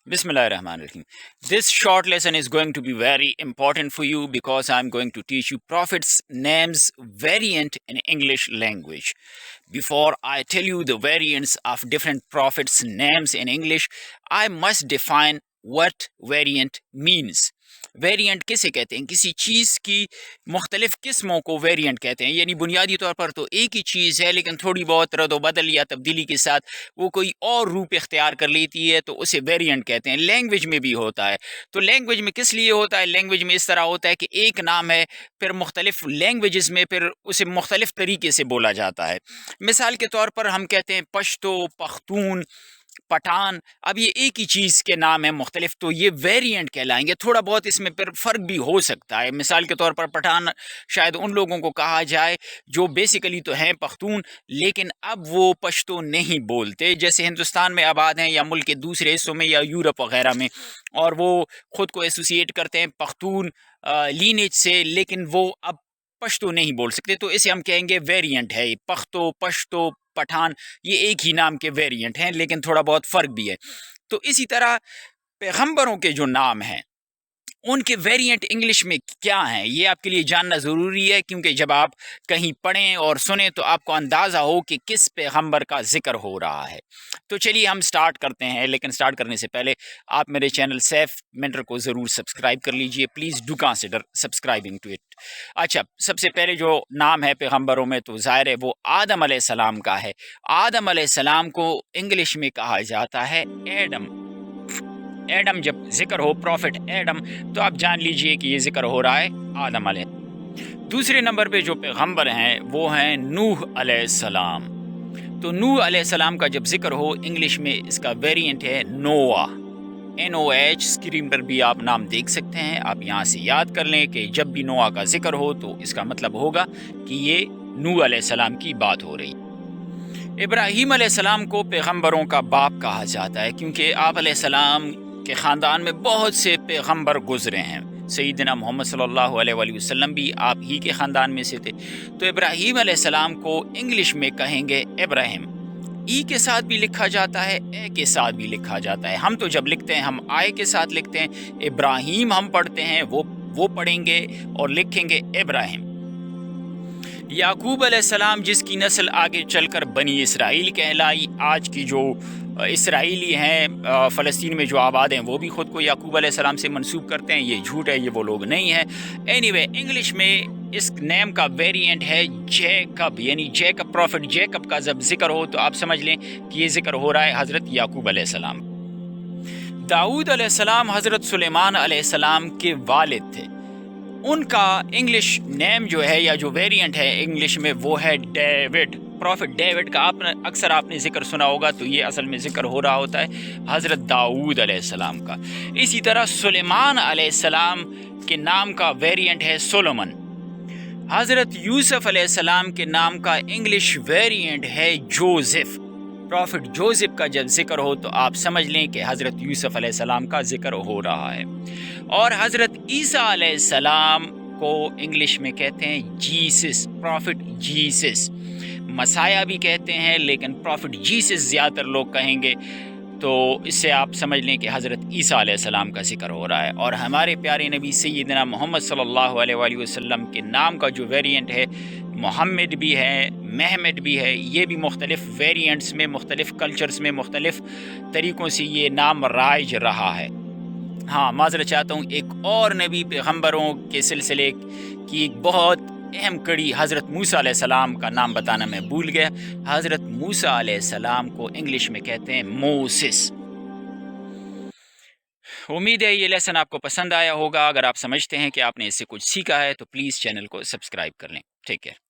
Bismillahirrahmanirrahim. This short lesson is going to be very important for you because I'm going to teach you prophets' names variant in English language. Before I tell you the variants of different prophets' names in English, I must define what variant means. Variant کسے کہتے ہیں؟ کسی چیز کی مختلف قسموں کو variant کہتے ہیں، یعنی بنیادی طور پر تو ایک ہی چیز ہے لیکن تھوڑی بہت رد و بدل یا تبدیلی کے ساتھ وہ کوئی اور روپ اختیار کر لیتی ہے تو اسے ویریئنٹ کہتے ہیں۔ لینگویج میں بھی ہوتا ہے، تو لینگویج میں کس لیے ہوتا ہے؟ لینگویج میں اس طرح ہوتا ہے کہ ایک نام ہے، پھر مختلف لینگویجز میں پھر اسے مختلف طریقے سے بولا جاتا ہے۔ مثال کے طور پر ہم کہتے ہیں پشتو، پختون، پٹھان، اب یہ ایک ہی چیز کے نام ہیں مختلف، تو یہ ویریئنٹ کہلائیں گے۔ تھوڑا بہت اس میں پھر فرق بھی ہو سکتا ہے۔ مثال کے طور پر پٹھان شاید ان لوگوں کو کہا جائے جو بیسیکلی تو ہیں پختون لیکن اب وہ پشتو نہیں بولتے، جیسے ہندوستان میں آباد ہیں یا ملک کے دوسرے حصوں میں یا یورپ وغیرہ میں، اور وہ خود کو ایسوسیٹ کرتے ہیں پختون لینیج سے، لیکن وہ اب پشتو نہیں بول سکتے، تو اسے ہم کہیں گے ویریئنٹ ہے۔ پختو، پشتو، پٹھان یہ ایک ہی نام کے ویریئنٹ ہیں لیکن تھوڑا بہت فرق بھی ہے۔ تو اسی طرح پیغمبروں کے جو نام ہیں ان کے ویریئنٹ انگلش میں کیا ہیں، یہ آپ کے لیے جاننا ضروری ہے، کیونکہ جب آپ کہیں پڑھیں اور سنیں تو آپ کو اندازہ ہو کہ کس پیغمبر کا ذکر ہو رہا ہے۔ تو چلیے ہم سٹارٹ کرتے ہیں، لیکن سٹارٹ کرنے سے پہلے آپ میرے چینل سیف مینٹر کو ضرور سبسکرائب کر لیجئے، please do consider subscribing to it. اچھا، سب سے پہلے جو نام ہے پیغمبروں میں تو ظاہر ہے وہ آدم علیہ السلام کا ہے۔ آدم علیہ السلام کو انگلش میں کہا جاتا ہے ایڈم۔ ایڈم جب ذکر ہو، پروفٹ ایڈم، تو آپ جان لیجئے کہ یہ ذکر ہو رہا ہے آدم علیہ۔ دوسرے نمبر پہ جو پیغمبر ہیں وہ ہیں نوح علیہ السلام۔ تو نوح علیہ السلام کا جب ذکر ہو انگلش میں اس کا ویریئنٹ ہے نوآ، NOH، اسکرین پر بھی آپ نام دیکھ سکتے ہیں۔ آپ یہاں سے یاد کر لیں کہ جب بھی نوآ کا ذکر ہو تو اس کا مطلب ہوگا کہ یہ نوح علیہ السلام کی بات ہو رہی۔ ابراہیم علیہ السلام کو پیغمبروں کا باپ کہا جاتا ہے کیونکہ آپ علیہ السلام کے خاندان میں بہت سے پیغمبر گزرے ہیں۔ سیدنا محمد صلی اللہ علیہ وآلہ وسلم بھی آپ ہی کے خاندان میں سے تھے، تو ابراہیم علیہ السلام کو انگلش میں کہیں گے ابراہیم۔ ای کے ساتھ بھی لکھا جاتا ہے، اے کے ساتھ بھی لکھا جاتا ہے۔ ہم تو جب لکھتے ہیں ہم آئے کے ساتھ لکھتے ہیں، ابراہیم ہم پڑھتے ہیں وہ پڑھیں گے اور لکھیں گے ابراہیم۔ یعقوب علیہ السلام جس کی نسل آگے چل کر بنی اسرائیل کہلائی، آج کی جو اسرائیلی ہیں فلسطین میں جو آباد ہیں وہ بھی خود کو یعقوب علیہ السلام سے منسوب کرتے ہیں، یہ جھوٹ ہے، یہ وہ لوگ نہیں ہیں۔ اینی انگلش میں اس نیم کا ویریئنٹ ہے جیکب، یعنی جیکب، پروفٹ جیکب کا جب ذکر ہو تو آپ سمجھ لیں کہ یہ ذکر ہو رہا ہے حضرت یعقوب علیہ السلام۔ داؤد علیہ السلام حضرت سلیمان علیہ السلام کے والد تھے۔ ان کا انگلش نیم جو ہے یا جو ویریئنٹ ہے انگلش میں وہ ہے ڈیوڈ۔ پروفٹ ڈیوڈ کا اکثر آپ نے ذکر سنا ہوگا، تو یہ اصل میں ذکر ہو رہا ہوتا ہے حضرت داؤد علیہ السلام کا۔ اسی طرح سلیمان علیہ السلام کے نام کا ویریئنٹ ہے سولومن۔ حضرت یوسف علیہ السلام کے نام کا انگلش ویریئنٹ ہے جوزف۔ پروفٹ جوزف کا جب ذکر ہو تو آپ سمجھ لیں کہ حضرت یوسف علیہ السلام کا ذکر ہو رہا ہے۔ اور حضرت عیسیٰ علیہ السلام کو انگلش میں کہتے ہیں جیسس، پروفٹ جیسس۔ مسایا بھی کہتے ہیں لیکن پروفٹ جیسس زیادہ تر لوگ کہیں گے، تو اس سے آپ سمجھ لیں کہ حضرت عیسیٰ علیہ السلام کا ذکر ہو رہا ہے۔ اور ہمارے پیارے نبی سیدنا محمد صلی اللہ علیہ وآلہ وسلم کے نام کا جو ویریئنٹ ہے محمد بھی ہے، محمد بھی ہے، یہ بھی مختلف ویریئنٹس میں، مختلف کلچرز میں، مختلف طریقوں سے یہ نام رائج رہا ہے۔ ہاں، معذرت چاہتا ہوں، ایک اور نبی پیغمبروں کے سلسلے کی ایک بہت اہم کڑی حضرت موسیٰ علیہ السلام کا نام بتانا میں بھول گیا۔ حضرت موسیٰ علیہ السلام کو انگلش میں کہتے ہیں موسس۔ امید ہے یہ لیسن آپ کو پسند آیا ہوگا۔ اگر آپ سمجھتے ہیں کہ آپ نے اس سے کچھ سیکھا ہے تو پلیز چینل کو سبسکرائب کر لیں۔ Take care.